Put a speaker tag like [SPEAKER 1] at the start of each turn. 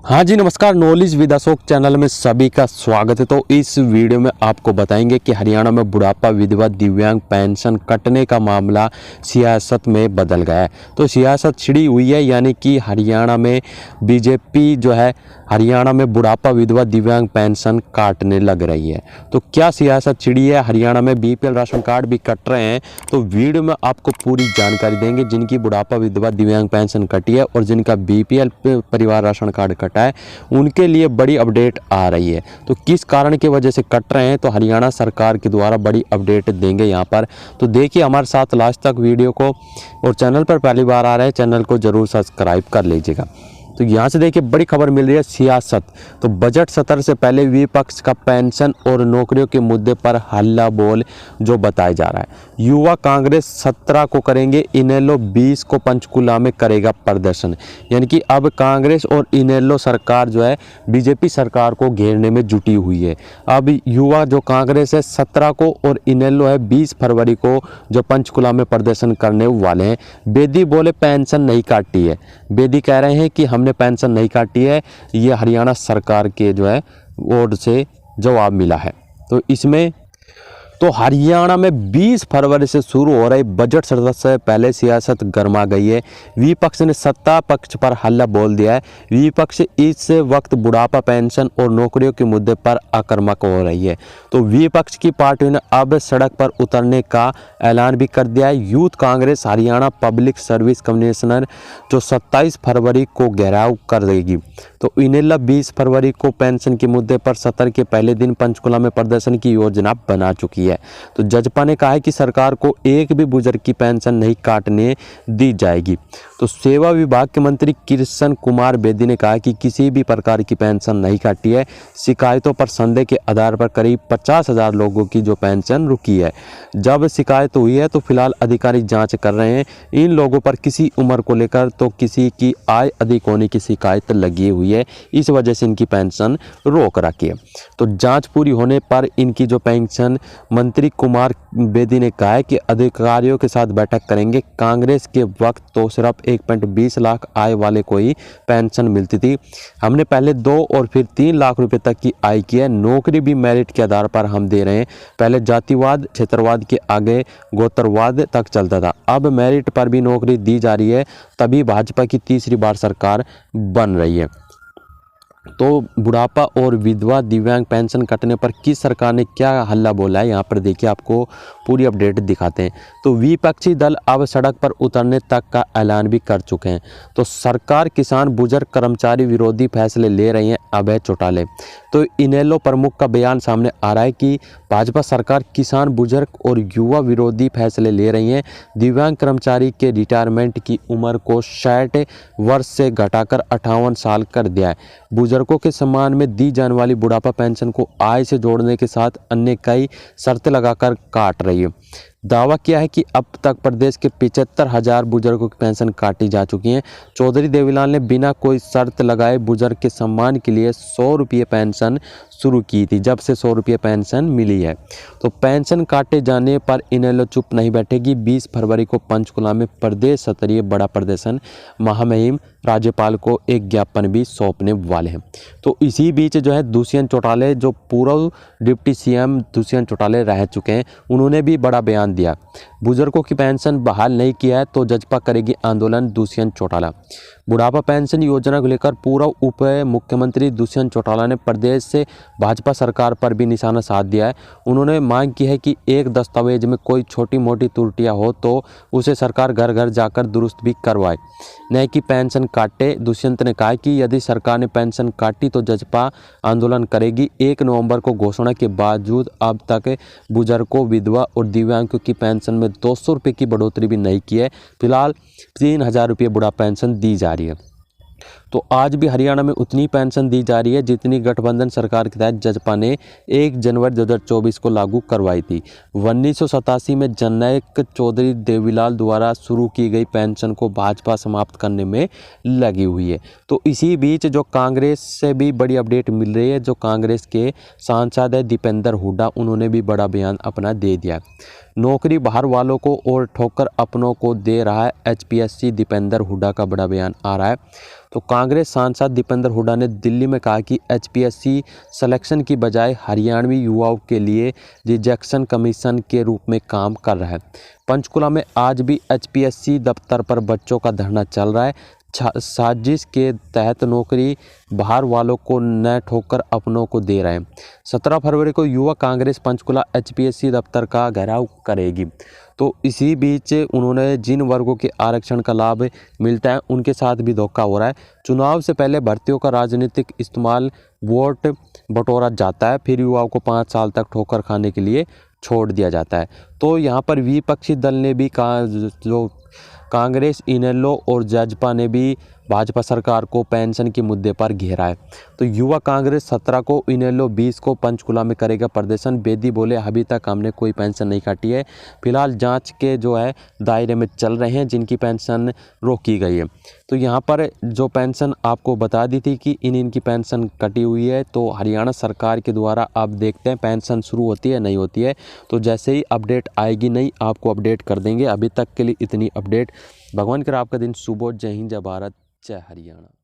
[SPEAKER 1] हाँ जी नमस्कार, knowledge with Ashok channel में सभी का स्वागत है। तो इस वीडियो में आपको बताएंगे कि हरियाणा में बुढ़ापा विधवा दिव्यांग पेंशन कटने का मामला सियासत में बदल गया है। तो सियासत छिड़ी हुई है, यानी कि हरियाणा में बीजेपी जो है हरियाणा में बुढ़ापा विधवा दिव्यांग पेंशन काटने लग रही है। तो क्या सियासत छिड़ी है, हरियाणा में बीपीएल राशन कार्ड भी कट रहे हैं। तो वीडियो में आपको पूरी जानकारी देंगे, जिनकी बुढ़ापा विधवा दिव्यांग पेंशन कटी है और जिनका बीपीएल परिवार राशन कार्ड कटा है उनके लिए बड़ी अपडेट आ रही है। तो किस कारण की वजह से कट रहे हैं, तो हरियाणा सरकार के द्वारा बड़ी अपडेट देंगे यहाँ पर। तो देखिए हमारे साथ लास्ट तक वीडियो को, और चैनल पर पहली बार आ रहे हैं चैनल को जरूर सब्सक्राइब कर लीजिएगा। तो यहाँ से देखिए बड़ी खबर मिल रही है सियासत। तो बजट सत्र से पहले विपक्ष का पेंशन और नौकरियों के मुद्दे पर हल्ला बोल जो बताया जा रहा है। युवा कांग्रेस 17 को करेंगे इनेलो, 20 को पंचकुला में करेगा प्रदर्शन। यानी कि अब कांग्रेस और इनेलो सरकार जो है बीजेपी सरकार को घेरने में जुटी हुई है। अब युवा जो कांग्रेस है 17 को और इनेलो है 20 फरवरी को जो पंचकुला में प्रदर्शन करने वाले हैं। बेदी बोले पेंशन नहीं काटी है। बेदी कह रहे हैं कि हमने पेंशन नहीं काटी है, ये हरियाणा सरकार के जो है ओर से जवाब मिला है। तो इसमें तो हरियाणा में 20 फरवरी से शुरू हो रहे बजट सत्र से पहले सियासत गर्मा गई है। विपक्ष ने सत्ता पक्ष पर हल्ला बोल दिया है। विपक्ष इस वक्त बुढ़ापा पेंशन और नौकरियों के मुद्दे पर आक्रामक हो रही है। तो विपक्ष की पार्टियों ने अब सड़क पर उतरने का ऐलान भी कर दिया है। Youth Congress Haryana public service commissioner जो 27 फरवरी को घेराव कर देगी। तो इनेला 20 फरवरी को पेंशन के मुद्दे पर सत्र के पहले दिन पंचकुला में प्रदर्शन की योजना बना चुकी है। तो जजपा ने कहा है कि सरकार को एक भी बुजुर्ग की पेंशन नहीं काटने दी जाएगी। तो सेवा विभाग के मंत्री कृष्ण कुमार बेदी ने कहा कि किसी भी प्रकार की पेंशन नहीं काटी है। शिकायतों पर संदेह के आधार पर करीब 50,000 लोगों की जो पेंशन रुकी है। जब शिकायत हुई है तो फिलहाल अधिकारी जांच कर रहे हैं। इन लोगों पर किसी उम्र को लेकर तो किसी की आय अधिक होने की शिकायत लगी हुई है, इस वजह से इनकी पेंशन रोक रखी है। तो जांच पूरी होने पर इनकी जो पेंशन मंत्री कुमार बेदी ने कहा है कि अधिकारियों के साथ बैठक करेंगे। कांग्रेस के वक्त तो सिर्फ 1.20 लाख आय वाले को ही पेंशन मिलती थी। हमने पहले 2 और फिर 3 लाख रुपए तक की आय की है। नौकरी भी मेरिट के आधार पर हम दे रहे हैं। पहले जातिवाद क्षेत्रवाद के आगे गोत्रवाद तक चलता था, अब मेरिट पर भी नौकरी दी जा रही है। तभी भाजपा की तीसरी बार सरकार बन रही है। तो बुढ़ापा और विधवा दिव्यांग पेंशन कटने पर किस सरकार ने क्या हल्ला बोला है, यहाँ पर देखिए आपको पूरी अपडेट दिखाते हैं। तो विपक्षी दल अब सड़क पर उतरने तक का ऐलान भी कर चुके हैं। तो सरकार किसान बुजुर्ग कर्मचारी विरोधी फैसले ले रही है अभय चौटाले। तो इनेलो प्रमुख का बयान सामने आ रहा है कि भाजपा सरकार किसान बुजुर्ग और युवा विरोधी फैसले ले रही है। दिव्यांग कर्मचारी के रिटायरमेंट की उम्र को 60 वर्ष से घटाकर 58 साल कर दिया है। बुजुर्गों के सम्मान में दी जाने वाली बुढ़ापा पेंशन को आय से जोड़ने के साथ अन्य कई शर्तें लगाकर काट रही है। दावा किया है कि अब तक प्रदेश के 75,000 बुजुर्गों की पेंशन काटी जा चुकी हैं। चौधरी देवीलाल ने बिना कोई शर्त लगाए बुजुर्ग के सम्मान के लिए 100 रुपये पेंशन शुरू की थी, जब से 100 रुपये पेंशन मिली है। तो पेंशन काटे जाने पर इनेलो चुप नहीं बैठेगी। 20 फरवरी को पंचकुला में प्रदेश स्तरीय बड़ा प्रदर्शन महामहिम राज्यपाल को एक ज्ञापन भी सौंपने वाले हैं। तो इसी बीच जो है दुष्यंत चौटाले, जो पूर्व डिप्टी सीएम दुष्यंत चौटाले रह चुके हैं, उन्होंने भी बड़ा बयान दिया। बुजुर्गों की पेंशन बहाल नहीं किया है तो जजपा करेगी आंदोलन, दुष्यंत चौटाला। बुढ़ापा पेंशन योजना को लेकर पूर्व उप मुख्यमंत्री दुष्यंत चौटाला ने प्रदेश से भाजपा सरकार पर भी निशाना साध दिया है। उन्होंने मांग की है कि एक दस्तावेज में कोई छोटी मोटी त्रुटियां हो तो उसे सरकार घर घर जाकर दुरुस्त भी करवाए, न कि पेंशन काटे। दुष्यंत ने कहा कि यदि सरकार ने पेंशन काटी तो जजपा आंदोलन करेगी। 1 नवंबर को घोषणा के बावजूद अब तक बुजुर्गों, विधवा और दिव्यांगों की पेंशन में 200 रुपये की बढ़ोतरी भी नहीं की है। फिलहाल 3,000 रुपये बुढ़ापा पेंशन दी जा रही है। तो आज भी हरियाणा में उतनी पेंशन दी जा रही है जितनी गठबंधन सरकार के तहत जजपा ने 1 जनवरी 2024 को लागू करवाई थी। 1987 में जननायक चौधरी देवीलाल द्वारा शुरू की गई पेंशन को भाजपा समाप्त करने में लगी हुई है। तो इसी बीच जो कांग्रेस से भी बड़ी अपडेट मिल रही है। जो कांग्रेस के सांसद है दीपेंद्र हुड्डा, उन्होंने भी बड़ा बयान अपना दे दिया। नौकरी बाहर वालों को और ठोकर अपनों को दे रहा है एचपीएससी, दीपेंद्र हुड्डा का बड़ा बयान आ रहा है। तो कांग्रेस सांसद दीपेंद्र हुड्डा ने दिल्ली में कहा कि एचपीएससी सिलेक्शन की बजाय हरियाणवी युवाओं के लिए रिजेक्शन कमीशन के रूप में काम कर रहा है। पंचकुला में आज भी एचपीएससी दफ्तर पर बच्चों का धरना चल रहा है। साजिश के तहत नौकरी बाहर वालों को न ठोकर अपनों को दे रहे हैं। 17 फरवरी को युवा कांग्रेस पंचकुला एचपीएससी दफ्तर का घेराव करेगी। तो इसी बीच उन्होंने जिन वर्गों के आरक्षण का लाभ मिलता है उनके साथ भी धोखा हो रहा है। चुनाव से पहले भर्तियों का राजनीतिक इस्तेमाल वोट बटोरा जाता है, फिर युवाओं को 5 साल तक ठोकर खाने के लिए छोड़ दिया जाता है। तो यहाँ पर विपक्षी दल ने भी कहा, जो कांग्रेस, इनेलो और जजपा ने भी भाजपा सरकार को पेंशन के मुद्दे पर घेरा है। तो युवा कांग्रेस 17 को, इनेलो 20 को पंचकुला में करेगा प्रदर्शन। बेदी बोले अभी तक हमने कोई पेंशन नहीं काटी है, फिलहाल जांच के जो है दायरे में चल रहे हैं जिनकी पेंशन रोकी गई है। तो यहाँ पर जो पेंशन आपको बता दी थी कि इनकी पेंशन कटी हुई है, तो हरियाणा सरकार के द्वारा आप देखते हैं पेंशन शुरू होती है नहीं होती है। तो जैसे ही अपडेट आएगी नहीं आपको अपडेट कर देंगे। अभी तक के लिए इतनी अपडेट। भगवान करे आपका दिन शुभ हो। जय हिंद, जय भारत, जय हरियाणा।